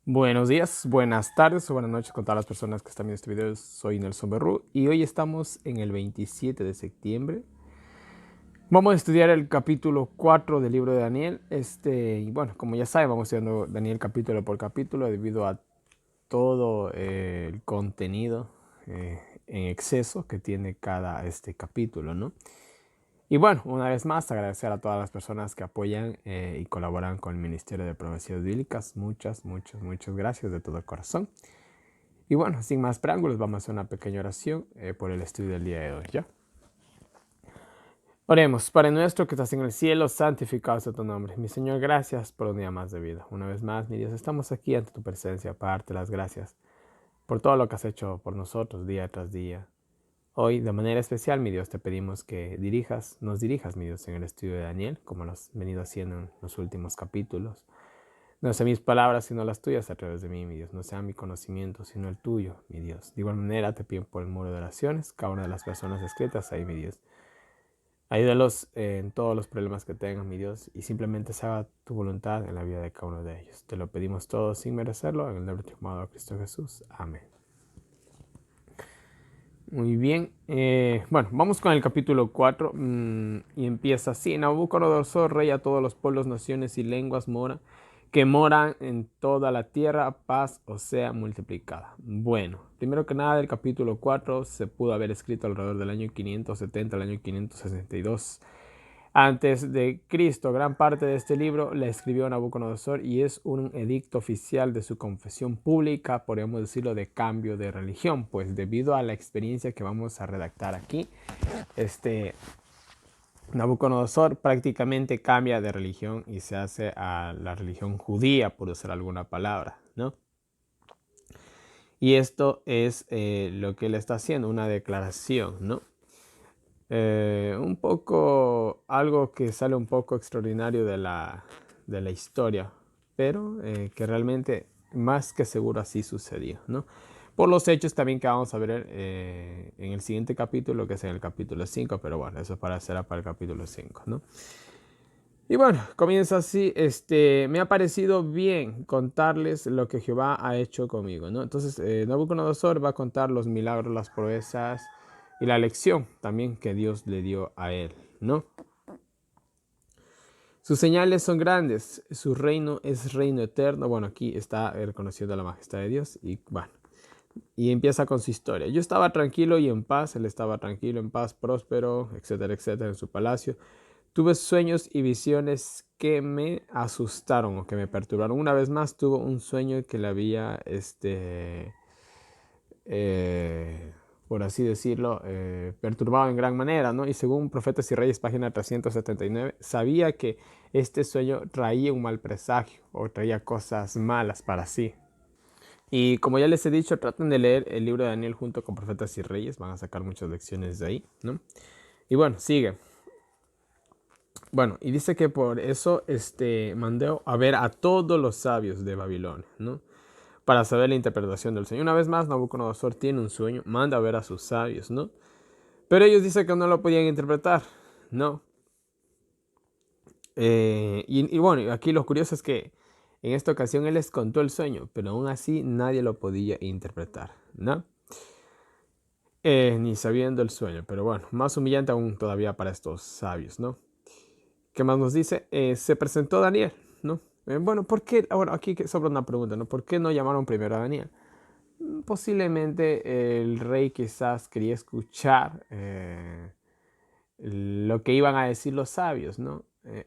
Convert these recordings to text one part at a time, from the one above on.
Buenos días, buenas tardes o buenas noches con todas las personas que están viendo este video. Soy Nelson Berrú y hoy estamos en el 27 de septiembre. Vamos a estudiar el capítulo 4 del libro de Daniel. Y bueno, como ya saben, vamos estudiando Daniel capítulo por capítulo debido a todo el contenido en exceso que tiene cada capítulo, ¿no? Y bueno, una vez más, agradecer a todas las personas que apoyan y colaboran con el Ministerio de Profecías Bíblicas. Muchas gracias de todo corazón. Y bueno, sin más preámbulos, vamos a hacer una pequeña oración por el estudio del día de hoy, ¿ya? Oremos. Padre nuestro que estás en el cielo, santificado sea tu nombre. Mi Señor, gracias por un día más de vida. Una vez más, mi Dios, estamos aquí ante tu presencia para darte las gracias por todo lo que has hecho por nosotros día tras día. Hoy, de manera especial, mi Dios, te pedimos que nos dirijas, mi Dios, en el estudio de Daniel, como lo has venido haciendo en los últimos capítulos. No sean mis palabras, sino las tuyas a través de mí, mi Dios. No sea mi conocimiento, sino el tuyo, mi Dios. De igual manera, te pido por el muro de oraciones, cada una de las personas escritas ahí, mi Dios. Ayúdalos en todos los problemas que tengan, mi Dios, y simplemente se haga tu voluntad en la vida de cada uno de ellos. Te lo pedimos todo sin merecerlo, en el nombre de tu amado Cristo Jesús. Amén. Muy bien, bueno, vamos con el capítulo 4 y empieza así. Nabucodonosor, rey a todos los pueblos, naciones y lenguas que moran en toda la tierra, paz o sea multiplicada. Bueno, primero que nada, el capítulo 4 se pudo haber escrito alrededor del año 570 al año 562 antes de Cristo. Gran parte de este libro la escribió Nabucodonosor y es un edicto oficial de su confesión pública, podríamos decirlo, de cambio de religión, pues debido a la experiencia que vamos a redactar aquí, Nabucodonosor prácticamente cambia de religión y se hace a la religión judía, por usar alguna palabra, ¿no? Y esto es lo que él está haciendo, una declaración, ¿no? Un poco, algo que sale un poco extraordinario de la historia, pero que realmente más que seguro así sucedió, ¿no? Por los hechos también que vamos a ver en el siguiente capítulo, que es en el capítulo 5, pero bueno, eso será para el capítulo 5, ¿no? Y bueno, comienza así, me ha parecido bien contarles lo que Jehová ha hecho conmigo, ¿no? Entonces, Nabucodonosor va a contar los milagros, las proezas y la lección también que Dios le dio a él, ¿no? Sus señales son grandes, su reino es reino eterno. Bueno, aquí está reconociendo la majestad de Dios y bueno, y empieza con su historia. Yo estaba tranquilo y en paz, él estaba tranquilo, en paz, próspero, etcétera, etcétera, en su palacio. Tuve sueños y visiones que me asustaron o que me perturbaron. Una vez más tuvo un sueño que le había, por así decirlo, perturbado en gran manera, ¿no? Y según Profetas y Reyes, página 379, sabía que este sueño traía un mal presagio o traía cosas malas para sí. Y como ya les he dicho, traten de leer el libro de Daniel junto con Profetas y Reyes, van a sacar muchas lecciones de ahí, ¿no? Y bueno, sigue. Bueno, y dice que por eso mandé a ver a todos los sabios de Babilonia, ¿no? Para saber la interpretación del sueño. Una vez más, Nabucodonosor tiene un sueño, manda a ver a sus sabios, ¿no? Pero ellos dicen que no lo podían interpretar, ¿no? Y bueno, aquí lo curioso es que en esta ocasión él les contó el sueño, pero aún así nadie lo podía interpretar, ¿no? Ni sabiendo el sueño, pero bueno, más humillante aún todavía para estos sabios, ¿no? ¿Qué más nos dice? Se presentó Daniel, ¿no? Bueno, ¿por qué? Ahora aquí sobra una pregunta, ¿no? ¿Por qué no llamaron primero a Daniel? Posiblemente el rey quizás quería escuchar lo que iban a decir los sabios, ¿no?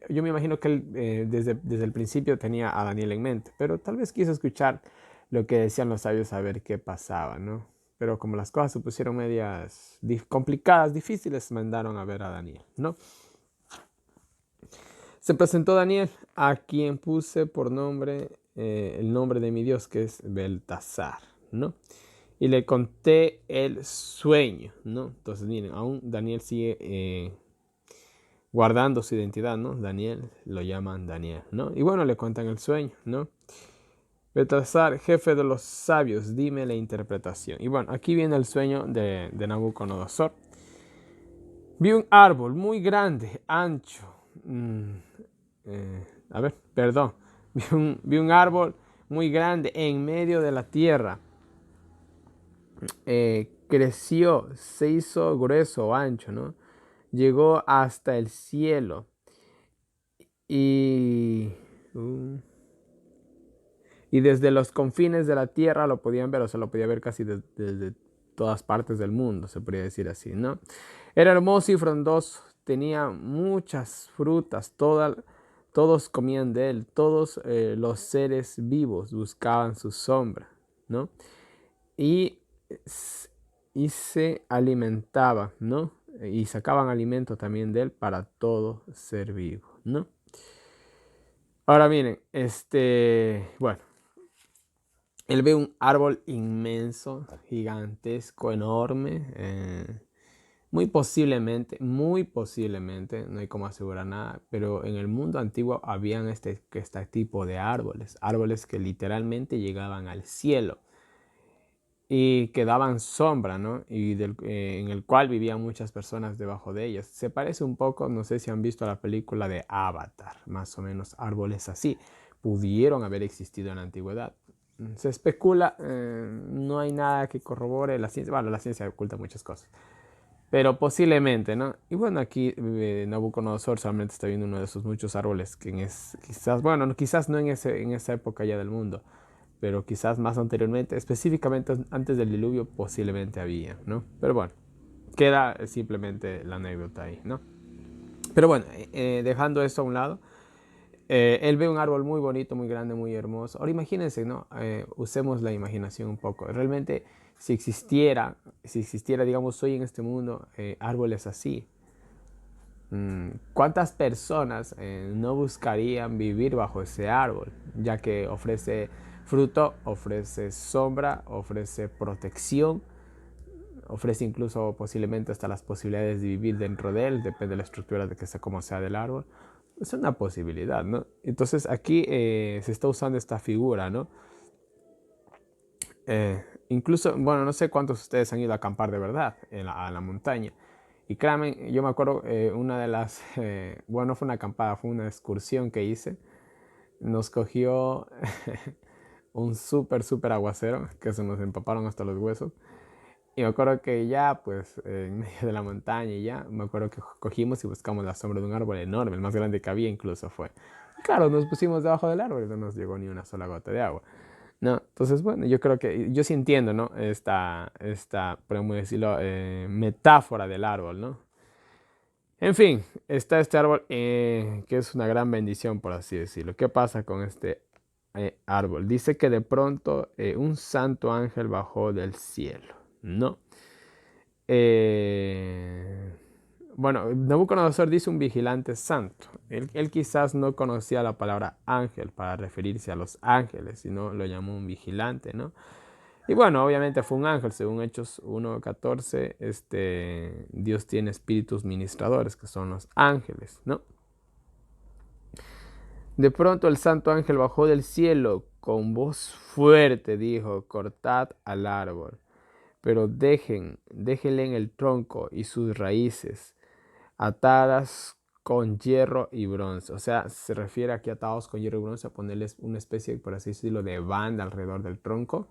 Yo me imagino que él desde el principio tenía a Daniel en mente, pero tal vez quiso escuchar lo que decían los sabios a ver qué pasaba, ¿no? Pero como las cosas se pusieron medias complicadas, difíciles, mandaron a ver a Daniel, ¿no? Se presentó Daniel, a quien puse por nombre el nombre de mi Dios, que es Beltasar, ¿no? Y le conté el sueño, ¿no? Entonces, miren, aún Daniel sigue guardando su identidad, ¿no? Daniel, lo llaman Daniel, ¿no? Y bueno, le cuentan el sueño, ¿no? Beltasar, jefe de los sabios, dime la interpretación. Y bueno, aquí viene el sueño de Nabucodonosor. Vi un árbol muy grande, ancho. A ver, perdón. Vi un árbol muy grande en medio de la tierra. Creció, se hizo grueso o ancho, ¿no? Llegó hasta el cielo. Y, uh, y desde los confines de la tierra lo podían ver, o sea, lo podía ver casi desde todas partes del mundo, se podría decir así, ¿no? Era hermoso y frondoso, tenía muchas frutas, todos comían de él, todos los seres vivos buscaban su sombra, ¿no? Y, y se alimentaba, ¿no? Y sacaban alimento también de él para todo ser vivo, ¿no? Ahora miren, bueno, él ve un árbol inmenso, gigantesco, enorme. Muy posiblemente, no hay como asegurar nada, pero en el mundo antiguo habían este tipo de árboles que literalmente llegaban al cielo y que daban sombra, ¿no? Y en el cual vivían muchas personas debajo de ellas. Se parece un poco, no sé si han visto la película de Avatar, más o menos árboles así. Pudieron haber existido en la antigüedad. Se especula, no hay nada que corrobore la ciencia. Bueno, la ciencia oculta muchas cosas. Pero posiblemente, ¿no? Y bueno, aquí Nabucodonosor solamente está viendo uno de esos muchos árboles que quizás, bueno, quizás no en esa época ya del mundo, pero quizás más anteriormente, específicamente antes del diluvio, posiblemente había, ¿no? Pero bueno, queda simplemente la anécdota ahí, ¿no? Pero bueno, dejando esto a un lado, él ve un árbol muy bonito, muy grande, muy hermoso. Ahora imagínense, ¿no? Usemos la imaginación un poco. Realmente, si existiera, digamos, hoy en este mundo, árboles así, ¿cuántas personas no buscarían vivir bajo ese árbol? Ya que ofrece fruto, ofrece sombra, ofrece protección, ofrece incluso posiblemente hasta las posibilidades de vivir dentro de él, depende de la estructura de que sea como sea del árbol. Es una posibilidad, ¿no? Entonces aquí se está usando esta figura, ¿no? Incluso, bueno, no sé cuántos de ustedes han ido a acampar de verdad a la montaña. Y créanme, yo me acuerdo una de las, bueno, no fue una acampada, fue una excursión que hice. Nos cogió un súper aguacero, que se nos empaparon hasta los huesos. Y me acuerdo que ya, pues, en medio de la montaña y ya, me acuerdo que cogimos y buscamos la sombra de un árbol enorme, el más grande que había incluso fue. Y claro, nos pusimos debajo del árbol y no nos llegó ni una sola gota de agua. No, entonces, bueno, yo creo que, yo sí entiendo, ¿no? Podemos decirlo, metáfora del árbol, ¿no? En fin, está este árbol que es una gran bendición, por así decirlo. ¿Qué pasa con este árbol? Dice que de pronto un santo ángel bajó del cielo, ¿no? Eh, bueno, Nabucodonosor dice un vigilante santo. Él quizás no conocía la palabra ángel para referirse a los ángeles, sino lo llamó un vigilante, ¿no? Y bueno, obviamente fue un ángel, según Hechos 1:14, Dios tiene espíritus ministradores, que son los ángeles, ¿no? De pronto el santo ángel bajó del cielo con voz fuerte, dijo, cortad al árbol, pero déjenle en el tronco y sus raíces, atadas con hierro y bronce. O sea, se refiere aquí atados con hierro y bronce a ponerles una especie, por así decirlo, de banda alrededor del tronco,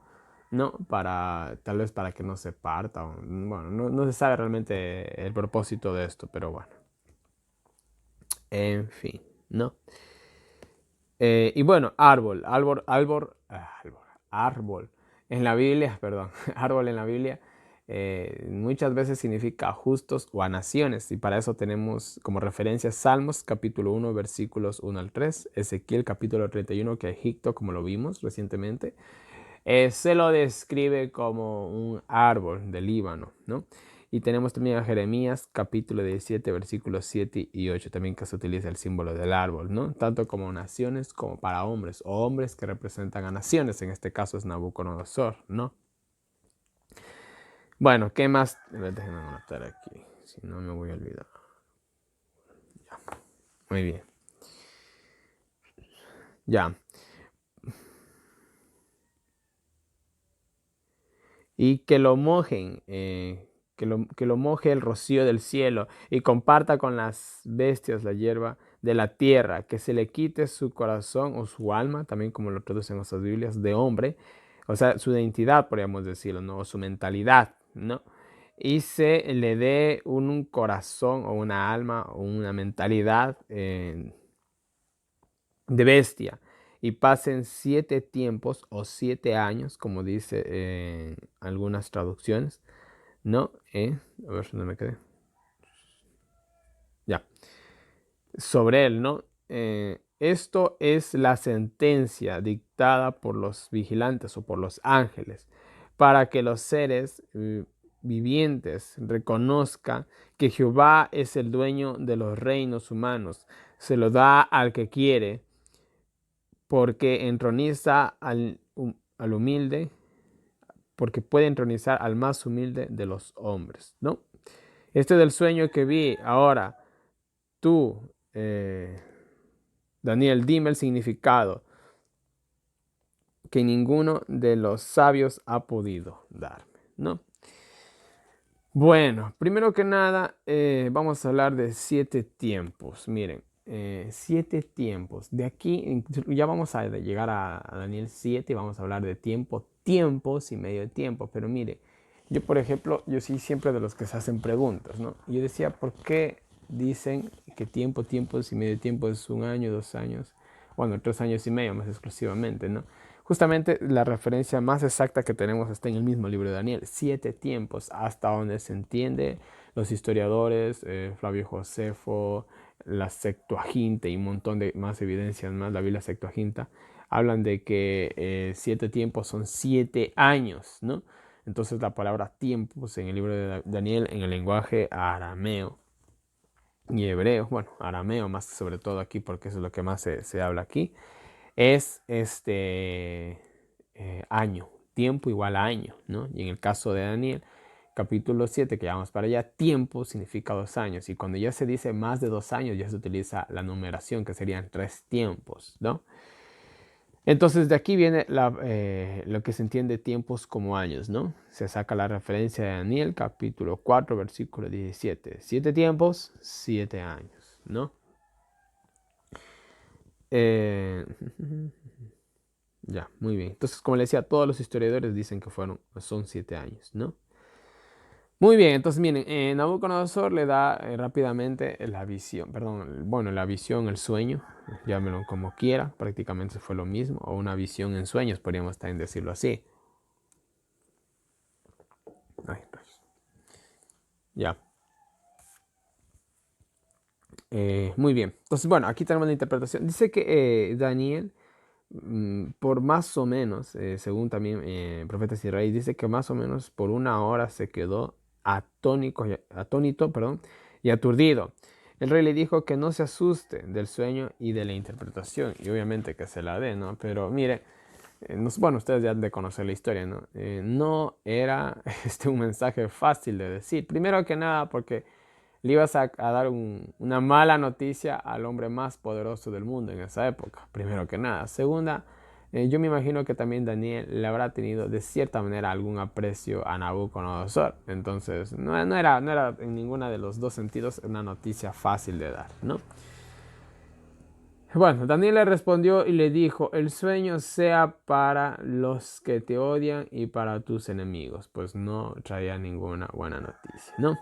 ¿no? Tal vez para que no se parta. Bueno, no se sabe realmente el propósito de esto, pero bueno. En fin, ¿no? Y bueno, árbol. En la Biblia, perdón, árbol en la Biblia muchas veces significa justos o a naciones. Y para eso tenemos como referencia Salmos capítulo 1 versículos 1 al 3, Ezequiel capítulo 31 que Egipto, como lo vimos recientemente, se lo describe como un árbol del Líbano, ¿no? Y tenemos también a Jeremías capítulo 17 versículos 7 y 8 también que se utiliza el símbolo del árbol, ¿no? Tanto como naciones como para hombres o hombres que representan a naciones, en este caso es Nabucodonosor, ¿no? Bueno, ¿qué más? Déjenme anotar aquí, si no me voy a olvidar. Ya. Muy bien. Ya. Y que lo mojen, que lo moje el rocío del cielo y comparta con las bestias la hierba de la tierra, que se le quite su corazón o su alma, también como lo traducen nuestras Biblias, de hombre, o sea, su identidad, podríamos decirlo, ¿no? O su mentalidad, ¿no? Y se le dé un corazón o una alma o una mentalidad de bestia, y pasen 7 tiempos o 7 años, como dice algunas traducciones, ¿no? A ver, ¿dónde me quedé? Ya. Sobre él, ¿no? Esto es la sentencia dictada por los vigilantes o por los ángeles, para que los seres vivientes reconozcan que Jehová es el dueño de los reinos humanos. Se lo da al que quiere, porque entroniza al humilde, porque puede entronizar al más humilde de los hombres, ¿no? Este es el sueño que vi. Ahora, tú, Daniel, dime el significado que ninguno de los sabios ha podido darme, ¿no? Bueno, primero que nada, vamos a hablar de 7 tiempos. Miren, 7 tiempos. De aquí ya vamos a llegar a Daniel 7 y vamos a hablar de tiempo, tiempos y medio de tiempo. Pero mire, yo por ejemplo, yo sí siempre de los que se hacen preguntas, ¿no? Yo decía, ¿por qué dicen que tiempo, tiempos y medio tiempo es 1 año, 2 años? Bueno, 3 años y medio más exclusivamente, ¿no? Justamente la referencia más exacta que tenemos está en el mismo libro de Daniel, 7 tiempos, hasta donde se entiende. Los historiadores, Flavio Josefo, la Septuaginta y un montón de más evidencias más, la Biblia Septuaginta, hablan de que 7 tiempos son 7 años, ¿no? Entonces la palabra tiempos en el libro de Daniel, en el lenguaje arameo y hebreo, bueno, arameo más sobre todo aquí porque eso es lo que más se habla aquí, es año, tiempo igual a año, ¿no? Y en el caso de Daniel, capítulo 7, que ya vamos para allá, tiempo significa 2 años. Y cuando ya se dice más de 2 años, ya se utiliza la numeración, que serían 3 tiempos, ¿no? Entonces de aquí viene lo que se entiende tiempos como años, ¿no? Se saca la referencia de Daniel, capítulo 4, versículo 17. 7 tiempos, 7 años, ¿no? Eh, Ya, muy bien. Entonces, como le decía, todos los historiadores dicen que son 7 años, ¿no? Muy bien, entonces miren, Nabucodonosor le da rápidamente la visión, perdón, bueno, la visión, el sueño, llámelo como quiera, prácticamente fue lo mismo, o una visión en sueños, podríamos también decirlo así. Ay, pues, ya. Muy bien, entonces bueno, aquí tenemos la interpretación. Dice que Daniel, por más o menos, según también Profetas Israel, dice que más o menos por 1 hora se quedó atónito, perdón, y aturdido. El rey le dijo que no se asuste del sueño y de la interpretación, y obviamente que se la dé, ¿no? Pero mire, bueno, ustedes ya han de conocer la historia, ¿no? No era un mensaje fácil de decir. Primero que nada, porque le ibas a dar una mala noticia al hombre más poderoso del mundo en esa época, primero que nada. Segunda, yo me imagino que también Daniel le habrá tenido de cierta manera algún aprecio a Nabucodonosor. Entonces, no era en ninguna de los dos sentidos una noticia fácil de dar, ¿no? Bueno, Daniel le respondió y le dijo, el sueño sea para los que te odian y para tus enemigos. Pues no traía ninguna buena noticia, ¿no?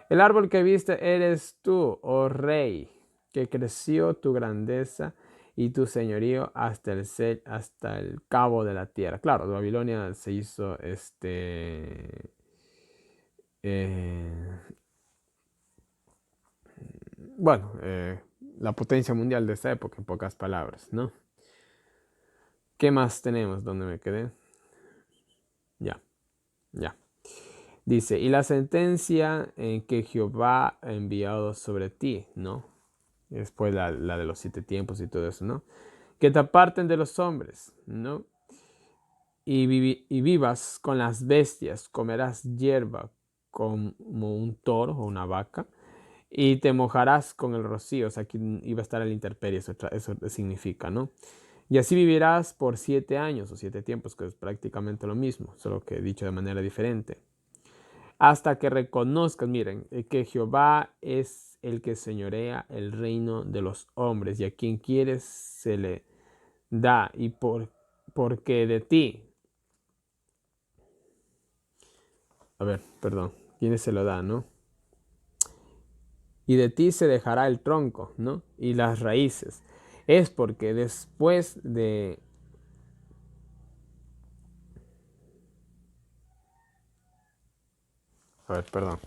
El árbol que viste eres tú, oh rey, que creció tu grandeza y tu señorío hasta el cabo de la tierra. Claro, Babilonia se hizo eh, bueno, la potencia mundial de esa época, en pocas palabras, ¿no? ¿Qué más tenemos? ¿Dónde me quedé? Ya, ya. Dice, y la sentencia en que Jehová ha enviado sobre ti, ¿no? Después la de los 7 tiempos y todo eso, ¿no? Que te aparten de los hombres, ¿no? Y vivas con las bestias, comerás hierba como un toro o una vaca, y te mojarás con el rocío. O sea, aquí iba a estar el intemperie, eso significa, ¿no? Y así vivirás por 7 años o 7 tiempos, que es prácticamente lo mismo, solo que dicho de manera diferente. Hasta que reconozcas, miren, que Jehová es el que señorea el reino de los hombres, y a quien quiere se le da, y porque de ti, ¿quién se lo da, no? Y de ti se dejará el tronco, ¿no? Y las raíces. Es porque después de... perdón.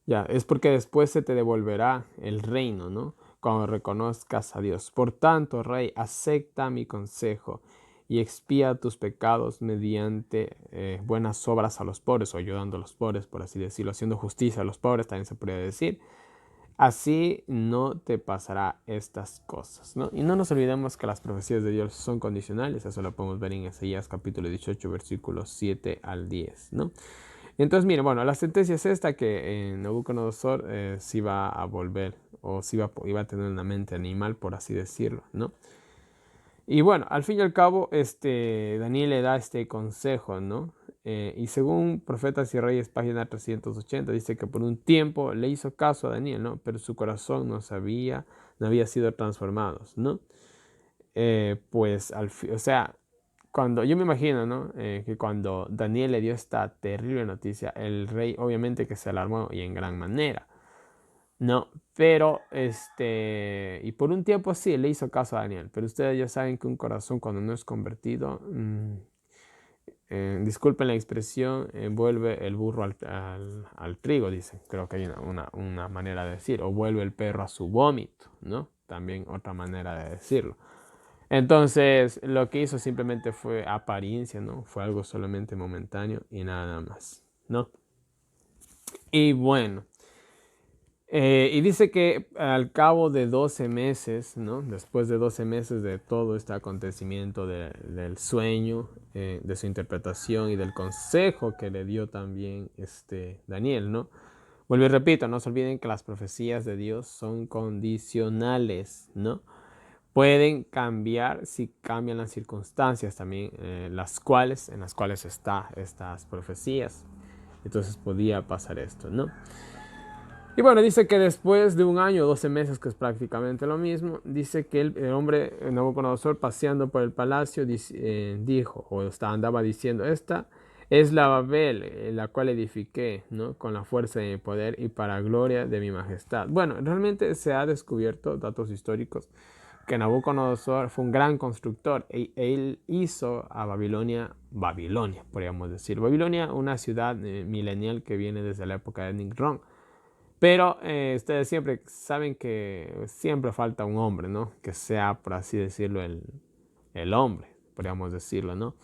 Ya, es porque después se te devolverá el reino, ¿no? Cuando reconozcas a Dios. Por tanto, rey, acepta mi consejo y expía tus pecados mediante buenas obras a los pobres, o ayudando a los pobres, por así decirlo, haciendo justicia a los pobres, también se podría decir. Así no te pasará estas cosas, ¿no? Y no nos olvidemos que las profecías de Dios son condicionales. Eso lo podemos ver en Isaías capítulo 18, versículos 7 al 10, ¿no? Entonces, mire, bueno, la sentencia es esta, que Nabucodonosor se iba a volver, o iba a tener una mente animal, por así decirlo, ¿no? Y bueno, al fin y al cabo, Daniel le da este consejo, ¿no? Y según Profetas y Reyes, página 380, dice que por un tiempo le hizo caso a Daniel, ¿no? Pero su corazón no había sido transformado, ¿no? Pues, o sea, cuando yo me imagino, ¿no? Que cuando Daniel le dio esta terrible noticia, el rey obviamente que se alarmó, y en gran manera, ¿no? Pero, y por un tiempo sí, le hizo caso a Daniel, pero ustedes ya saben que un corazón cuando no es convertido, disculpen la expresión, vuelve el burro al trigo, dicen. Creo que hay una manera de decir, o vuelve el perro a su vómito, ¿no? También otra manera de decirlo. Entonces, lo que hizo simplemente fue apariencia, ¿no? Fue algo solamente momentáneo y nada más, ¿no? Y bueno, y dice que al cabo de 12 meses, ¿no? Después de 12 meses de todo este acontecimiento del sueño, de su interpretación y del consejo que le dio también Daniel, ¿no? Vuelvo y repito, no se olviden que las profecías de Dios son condicionales, ¿no? Pueden cambiar si cambian las circunstancias también, en las cuales están estas profecías. Entonces podía pasar esto, ¿no? Y bueno, dice que después de un año, 12 meses, que es prácticamente lo mismo, dice que el hombre Nabucodonosor, paseando por el palacio, dijo, o andaba diciendo, esta es la Babel, la cual edifiqué, ¿no? Con la fuerza de mi poder y para gloria de mi majestad. Bueno, realmente se ha descubierto, datos históricos, que Nabucodonosor fue un gran constructor. Él hizo a Babilonia, podríamos decir. Babilonia, una ciudad milenial que viene desde la época de Nimrod. Pero ustedes siempre saben que siempre falta un hombre, ¿no? Que sea, por así decirlo, el hombre, podríamos decirlo, ¿no?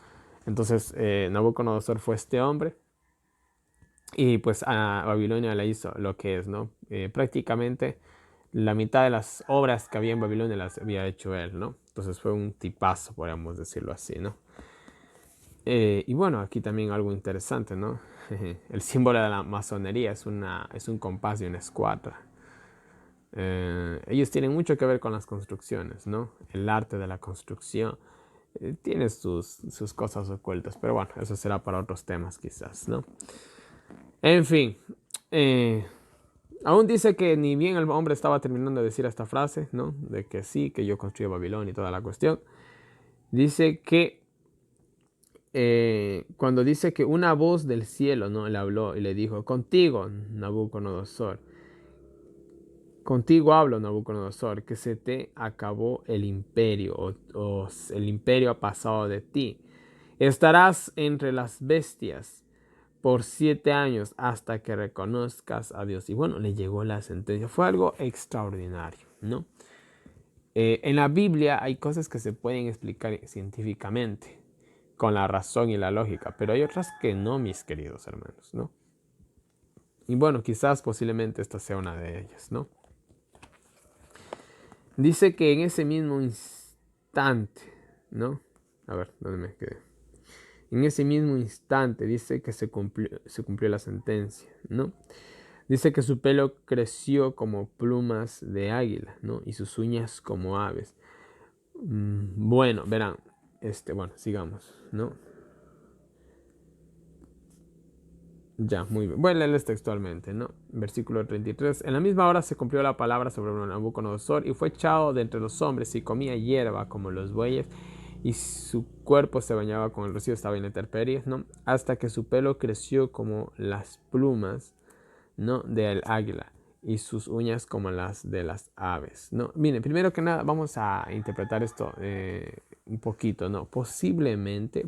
Entonces, Nabucodonosor fue este hombre, y pues a Babilonia le hizo lo que es, ¿no? Prácticamente la mitad de las obras que había en Babilonia las había hecho él, ¿no? Entonces fue un tipazo, podríamos decirlo así, ¿no? Y bueno, aquí también algo interesante, ¿no? El símbolo de la masonería es un compás y una escuadra. Ellos tienen mucho que ver con las construcciones, ¿no? El arte de la construcción tiene sus cosas ocultas, pero bueno, eso será para otros temas quizás, ¿no? En fin, aún dice que ni bien el hombre estaba terminando de decir esta frase, ¿no? De que sí, que yo construí Babilonia y toda la cuestión. Dice que cuando dice que una voz del cielo, ¿no? Le habló y le dijo, contigo, Nabucodonosor, contigo hablo, Nabucodonosor, que se te acabó el imperio, o el imperio ha pasado de ti. Estarás entre las bestias por 7 años hasta que reconozcas a Dios. Y bueno, le llegó la sentencia. Fue algo extraordinario, ¿no? En la Biblia hay cosas que se pueden explicar científicamente, con la razón y la lógica, pero hay otras que no, mis queridos hermanos, ¿no? Y bueno, quizás posiblemente esta sea una de ellas, ¿no? Dice que en ese mismo instante, ¿no? A ver, ¿dónde me quedé? En ese mismo instante dice que se cumplió la sentencia, ¿no? Dice que su pelo creció como plumas de águila, ¿no? Y sus uñas como aves. Bueno, verán, bueno, sigamos, ¿no? Ya, muy bien. Voy a leerles textualmente, ¿no? Versículo 33. En la misma hora se cumplió la palabra sobre Nabucodonosor y fue echado de entre los hombres y comía hierba como los bueyes y su cuerpo se bañaba con el rocío, estaba en la intemperie, ¿no? Hasta que su pelo creció como las plumas, ¿no? Del águila y sus uñas como las de las aves, ¿no? Miren, primero que nada vamos a interpretar esto un poquito, ¿no? Posiblemente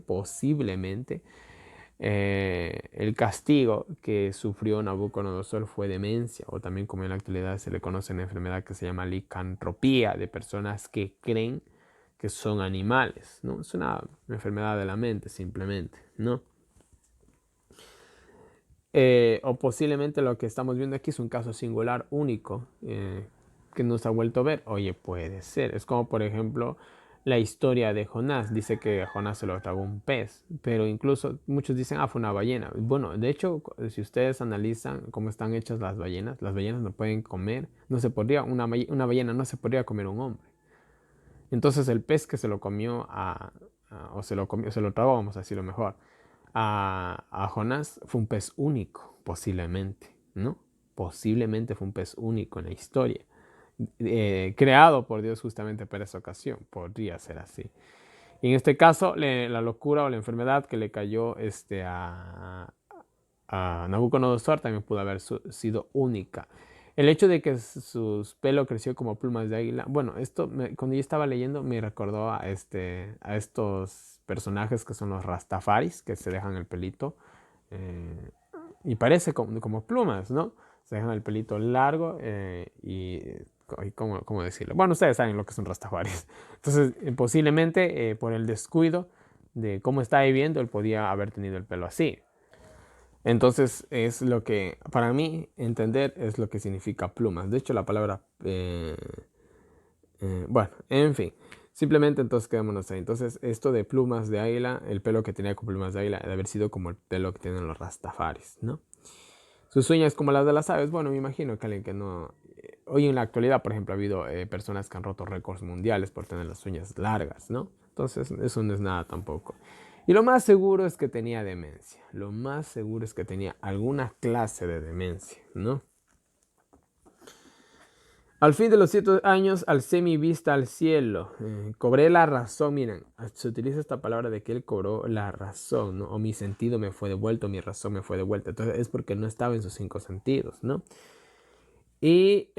el castigo que sufrió Nabucodonosor fue demencia, o también como en la actualidad se le conoce una enfermedad que se llama licantropía, de personas que creen que son animales, ¿no? Es una enfermedad de la mente simplemente, ¿no? O posiblemente lo que estamos viendo aquí es un caso singular, único, que nos ha vuelto a ver. Oye, puede ser. Es como, por ejemplo, la historia de Jonás. Dice que a Jonás se lo tragó un pez, pero incluso muchos dicen, fue una ballena. Bueno, de hecho, si ustedes analizan cómo están hechas las ballenas no pueden comer, no se podría, una ballena no se podría comer un hombre. Entonces el pez que se lo comió o se lo comió, se lo tragó, vamos a decirlo mejor, a Jonás fue un pez único, posiblemente, ¿no? Posiblemente fue un pez único en la historia, creado por Dios justamente para esa ocasión, podría ser así. Y en este caso, la locura o la enfermedad que le cayó a Nabucodonosor también pudo haber sido única. El hecho de que su pelo creció como plumas de águila, bueno, cuando yo estaba leyendo me recordó a estos personajes que son los Rastafaris, que se dejan el pelito eh, y parece como plumas, ¿no? Se dejan el pelito largo y ¿cómo decirlo? Bueno, ustedes saben lo que son Rastafaris. Entonces, posiblemente por el descuido de cómo está viviendo, él podía haber tenido el pelo así. Entonces es lo que, para mí, entender es lo que significa plumas. De hecho, la palabra, bueno, en fin, simplemente entonces quedémonos ahí. Entonces, esto de plumas de águila, el pelo que tenía con plumas de águila, debe haber sido como el pelo que tienen los rastafaris, ¿no? Sus uñas como las de las aves, bueno, me imagino que alguien que no... Hoy en la actualidad, por ejemplo, ha habido personas que han roto récords mundiales por tener las uñas largas, ¿no? Entonces, eso no es nada tampoco. Y lo más seguro es que tenía demencia. Lo más seguro es que tenía alguna clase de demencia, ¿no? Al fin de los 7 años alcé mi vista al cielo, cobré la razón. Miren, se utiliza esta palabra de que él cobró la razón, ¿no? O mi sentido me fue devuelto, mi razón me fue devuelta. Entonces es porque no estaba en sus 5 sentidos, ¿no? Y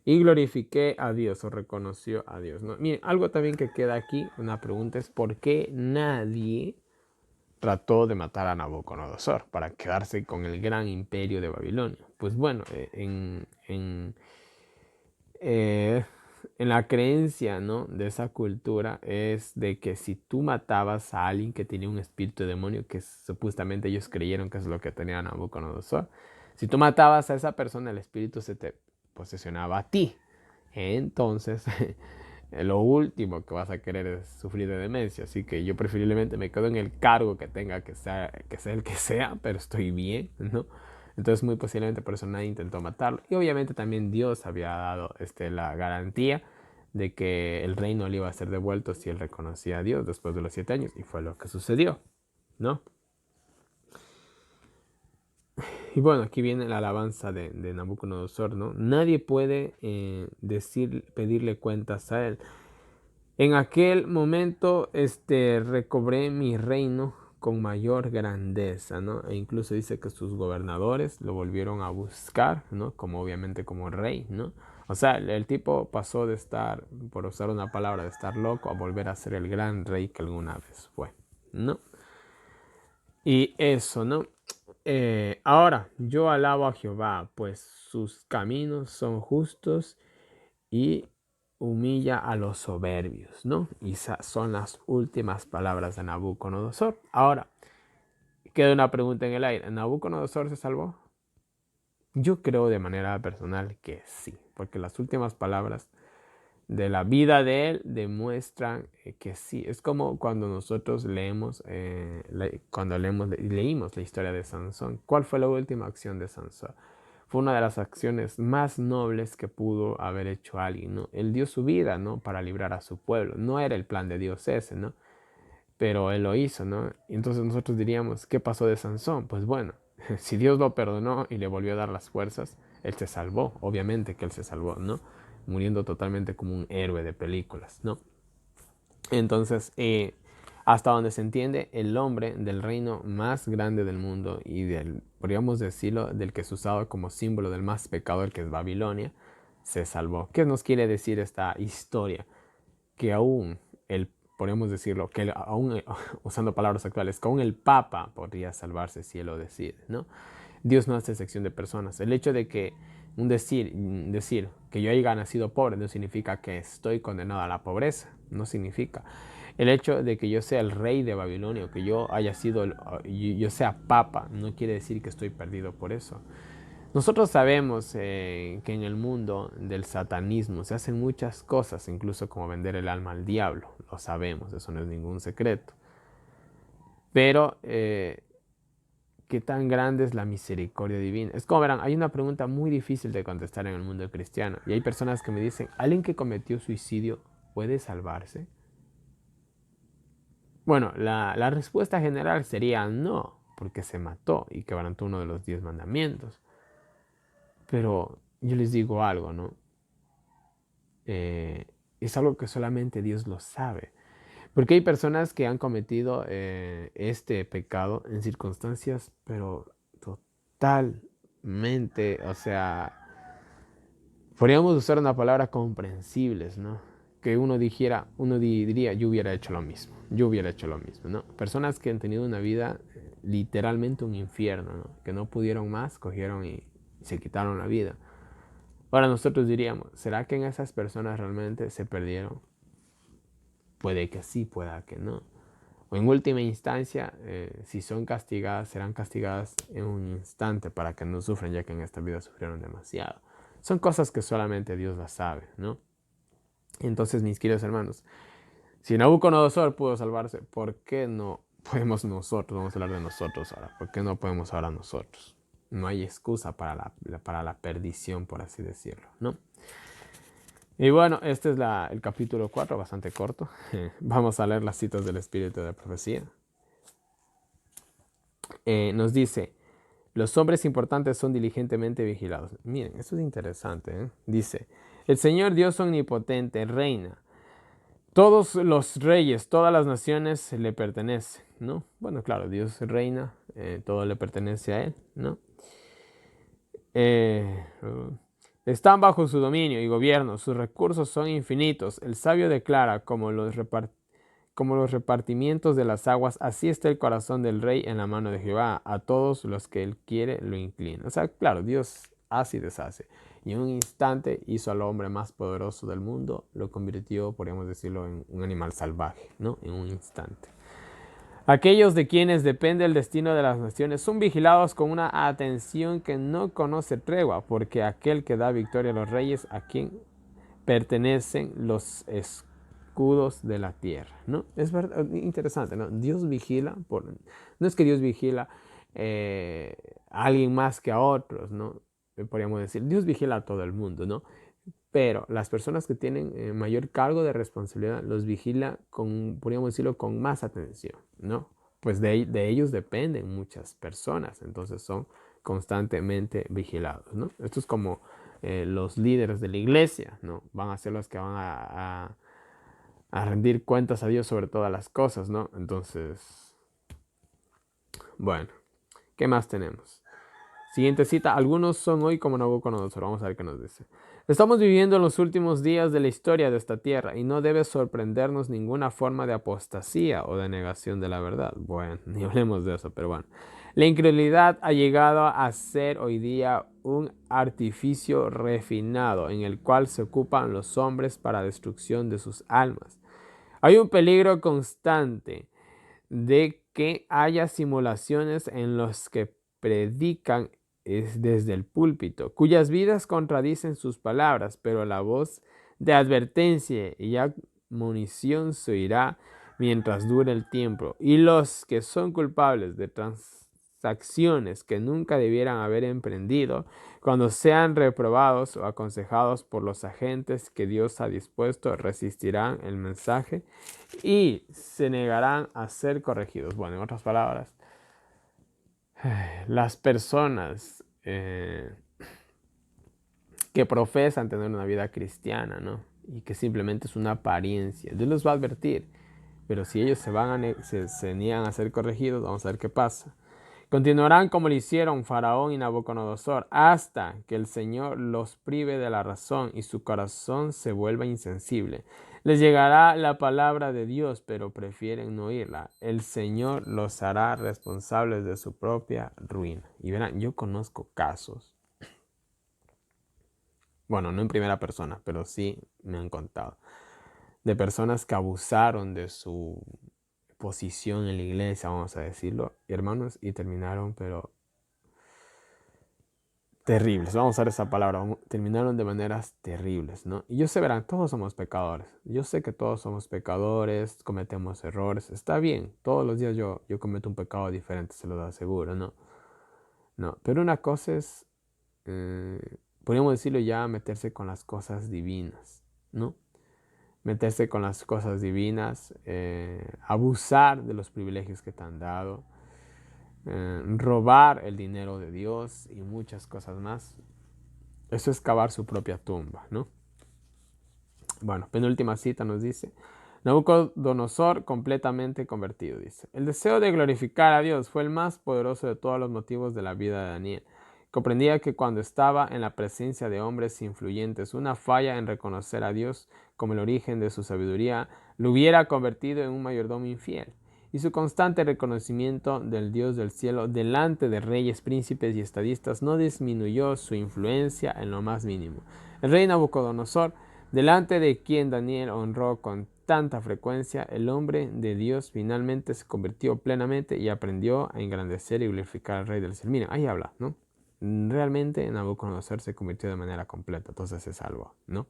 y glorifiqué a Dios o reconoció a Dios, ¿no? Miren, algo también que queda aquí, una pregunta es ¿por qué nadie trató de matar a Nabucodonosor para quedarse con el gran imperio de Babilonia? Pues bueno, eh, en la creencia, ¿no? De esa cultura es de que si tú matabas a alguien que tenía un espíritu demonio, que supuestamente ellos creyeron que es lo que tenía Nabucodonosor, si tú matabas a esa persona, el espíritu se te posesionaba a ti. Entonces, lo último que vas a querer es sufrir de demencia. Así que yo preferiblemente me quedo en el cargo que tenga que sea el que sea, pero estoy bien, ¿no? Entonces muy posiblemente por eso nadie intentó matarlo. Y obviamente también Dios había dado la garantía de que el reino le iba a ser devuelto si él reconocía a Dios después de los 7 años. Y fue lo que sucedió, ¿no? Y bueno, aquí viene la alabanza de Nabucodonosor, ¿no? Nadie puede pedirle cuentas a él. En aquel momento, recobré mi reino con mayor grandeza, ¿no? E incluso dice que sus gobernadores lo volvieron a buscar, ¿no? Como obviamente como rey, ¿no? O sea, el tipo pasó de estar, por usar una palabra, de estar loco a volver a ser el gran rey que alguna vez fue, ¿no? Y eso, ¿no? Ahora, yo alabo a Jehová, pues sus caminos son justos y humilla a los soberbios, ¿no? Y esas son las últimas palabras de Nabucodonosor. Ahora, queda una pregunta en el aire. ¿Nabucodonosor se salvó? Yo creo de manera personal que sí, porque las últimas palabras de la vida de él demuestran que sí. Es como cuando nosotros leímos la historia de Sansón. ¿Cuál fue la última acción de Sansón? fue una de las acciones más nobles que pudo haber hecho alguien, ¿no? Él dio su vida, ¿no? Para librar a su pueblo. No era el plan de Dios ese, ¿no? Pero él lo hizo, ¿no? Y entonces nosotros diríamos, ¿qué pasó de Sansón? Pues bueno, si Dios lo perdonó y le volvió a dar las fuerzas, él se salvó, obviamente que él se salvó, ¿no? Muriendo totalmente como un héroe de películas, ¿no? Entonces, hasta donde se entiende, el hombre del reino más grande del mundo y del, podríamos decirlo, del que es usado como símbolo del más pecador, que es Babilonia, se salvó. ¿Qué nos quiere decir esta historia? Que aún el, podríamos decirlo, que aún, usando palabras actuales, que aún el Papa podría salvarse si él lo decide, ¿no? Dios no hace sección de personas. El hecho de que decir que yo haya nacido pobre no significa que estoy condenado a la pobreza, no significa. El hecho de que yo sea el rey de Babilonia, o que yo haya sido, yo sea papa, no quiere decir que estoy perdido por eso. Nosotros sabemos que en el mundo del satanismo se hacen muchas cosas, incluso como vender el alma al diablo. Lo sabemos, eso no es ningún secreto. Pero ¿qué tan grande es la misericordia divina? Es como verán, hay una pregunta muy difícil de contestar en el mundo cristiano. Y hay personas que me dicen, ¿alguien que cometió suicidio puede salvarse? Bueno, la respuesta general sería no, porque se mató y quebrantó uno de los 10 mandamientos. Pero yo les digo algo, ¿no? Es algo que solamente Dios lo sabe. Porque hay personas que han cometido este pecado en circunstancias, pero totalmente, o sea, podríamos usar una palabra comprensibles, ¿no? Que uno dijera, uno diría, yo hubiera hecho lo mismo, yo hubiera hecho lo mismo, ¿no? Personas que han tenido una vida literalmente un infierno, ¿no? Que no pudieron más, cogieron y se quitaron la vida. Ahora nosotros diríamos, ¿será que en esas personas realmente se perdieron? Puede que sí, pueda que no. O en última instancia, si son castigadas, serán castigadas en un instante para que no sufran, ya que en esta vida sufrieron demasiado. Son cosas que solamente Dios las sabe, ¿no? Entonces, mis queridos hermanos, si Nabucodonosor pudo salvarse, ¿por qué no podemos nosotros? Vamos a hablar de nosotros ahora. ¿Por qué no podemos ahora nosotros? No hay excusa para la perdición, por así decirlo, ¿no? Y bueno, este es el capítulo 4, bastante corto. Vamos a leer las citas del Espíritu de Profecía. Nos dice, los hombres importantes son diligentemente vigilados. Miren, esto es interesante, ¿eh? Dice, el Señor Dios omnipotente reina. Todos los reyes, todas las naciones le pertenecen, ¿no? Bueno, claro, Dios reina, todo le pertenece a Él, ¿no? Están bajo su dominio y gobierno, sus recursos son infinitos. El sabio declara, como los repartimientos de las aguas, así está el corazón del rey en la mano de Jehová. A todos los que él quiere lo inclina. O sea, claro, Dios hace y deshace. Y en un instante hizo al hombre más poderoso del mundo, lo convirtió, podríamos decirlo, en un animal salvaje, ¿no? En un instante. Aquellos de quienes depende el destino de las naciones son vigilados con una atención que no conoce tregua, porque aquel que da victoria a los reyes, a quien pertenecen los escudos de la tierra, ¿no? Es verdad, interesante, ¿no? Dios vigila, no es que Dios vigila a alguien más que a otros, ¿no? Podríamos decir, Dios vigila a todo el mundo, ¿no? Pero las personas que tienen mayor cargo de responsabilidad los vigila con, podríamos decirlo, con más atención, ¿no? Pues de ellos dependen muchas personas, entonces son constantemente vigilados, ¿no? Esto es como los líderes de la iglesia, ¿no? Van a ser los que van a rendir cuentas a Dios sobre todas las cosas, ¿no? Entonces, bueno, ¿qué más tenemos? Siguiente cita, algunos son hoy como Nabucodonosor. Vamos a ver qué nos dice. Estamos viviendo en los últimos días de la historia de esta tierra y no debe sorprendernos ninguna forma de apostasía o de negación de la verdad. Bueno, ni hablemos de eso, pero bueno. La incredulidad ha llegado a ser hoy día un artificio refinado en el cual se ocupan los hombres para destrucción de sus almas. Hay un peligro constante de que haya simulaciones en los que predican desde el púlpito, cuyas vidas contradicen sus palabras, pero la voz de advertencia y admonición se oirá mientras dure el tiempo, y los que son culpables de acciones que nunca debieran haber emprendido, cuando sean reprobados o aconsejados por los agentes que Dios ha dispuesto, resistirán el mensaje y se negarán a ser corregidos. Bueno, en otras palabras, las personas que profesan tener una vida cristiana, ¿no? Y que simplemente es una apariencia, Dios los va a advertir. Pero si ellos se niegan a ser corregidos, vamos a ver qué pasa. Continuarán como lo hicieron Faraón y Nabucodonosor, hasta que el Señor los prive de la razón y su corazón se vuelva insensible. Les llegará la palabra de Dios, pero prefieren no oírla. El Señor los hará responsables de su propia ruina. Y verán, yo conozco casos, bueno, no en primera persona, pero sí me han contado, de personas que abusaron de su posición en la iglesia, vamos a decirlo, hermanos, y terminaron, pero terribles, vamos a usar esa palabra, terminaron de maneras terribles, ¿no? Y yo sé, verán, todos somos pecadores, yo sé que todos somos pecadores, cometemos errores, está bien, todos los días yo cometo un pecado diferente, se lo aseguro, ¿no? No, pero una cosa es, podríamos decirlo ya, meterse con las cosas divinas, ¿no? Meterse con las cosas divinas, abusar de los privilegios que te han dado, robar el dinero de Dios y muchas cosas más. Eso es cavar su propia tumba, ¿no? Bueno, penúltima cita nos dice, Nabucodonosor completamente convertido, dice. El deseo de glorificar a Dios fue el más poderoso de todos los motivos de la vida de Daniel. Comprendía que cuando estaba en la presencia de hombres influyentes, una falla en reconocer a Dios como el origen de su sabiduría lo hubiera convertido en un mayordomo infiel. Y su constante reconocimiento del Dios del cielo delante de reyes, príncipes y estadistas no disminuyó su influencia en lo más mínimo. El rey Nabucodonosor, delante de quien Daniel honró con tanta frecuencia, el hombre de Dios finalmente se convirtió plenamente y aprendió a engrandecer y glorificar al rey del cielo. Miren, ahí habla, ¿no? Realmente Nabucodonosor se convirtió de manera completa, entonces se salvó, ¿no?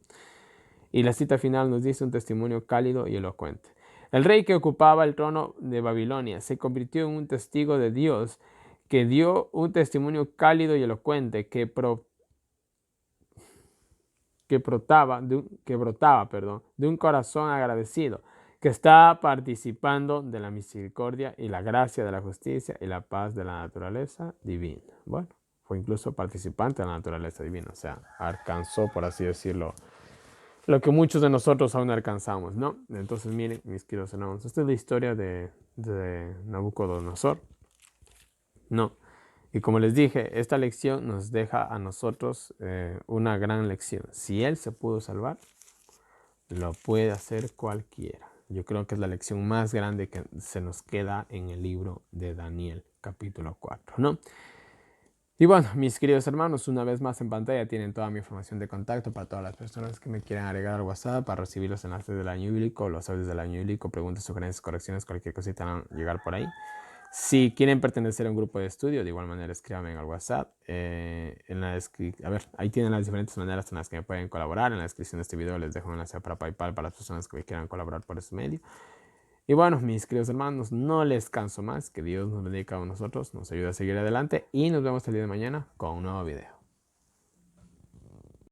Y la cita final nos dice un testimonio cálido y elocuente. El rey que ocupaba el trono de Babilonia se convirtió en un testigo de Dios que dio un testimonio cálido y elocuente que brotaba de un corazón agradecido, que está participando de la misericordia y la gracia de la justicia y la paz de la naturaleza divina. Bueno, fue incluso participante de la naturaleza divina, o sea, alcanzó, por así decirlo, lo que muchos de nosotros aún alcanzamos, ¿no? Entonces, miren, mis queridos hermanos, esta es la historia de Nabucodonosor, ¿no? Y como les dije, esta lección nos deja a nosotros una gran lección. Si él se pudo salvar, lo puede hacer cualquiera. Yo creo que es la lección más grande que se nos queda en el libro de Daniel, capítulo 4, ¿no? Y bueno, mis queridos hermanos, una vez más en pantalla tienen toda mi información de contacto para todas las personas que me quieran agregar al WhatsApp para recibir los enlaces del año bíblico, los audios del año bíblico, preguntas, sugerencias, correcciones, cualquier cosita van a llegar por ahí. Si quieren pertenecer a un grupo de estudio, de igual manera escríbanme al WhatsApp. Ahí tienen las diferentes maneras en las que me pueden colaborar. En la descripción de este video les dejo un enlace para PayPal para las personas que quieran colaborar por ese medio. Y bueno, mis queridos hermanos, no les canso más. Que Dios nos bendiga a nosotros, nos ayude a seguir adelante y nos vemos el día de mañana con un nuevo video.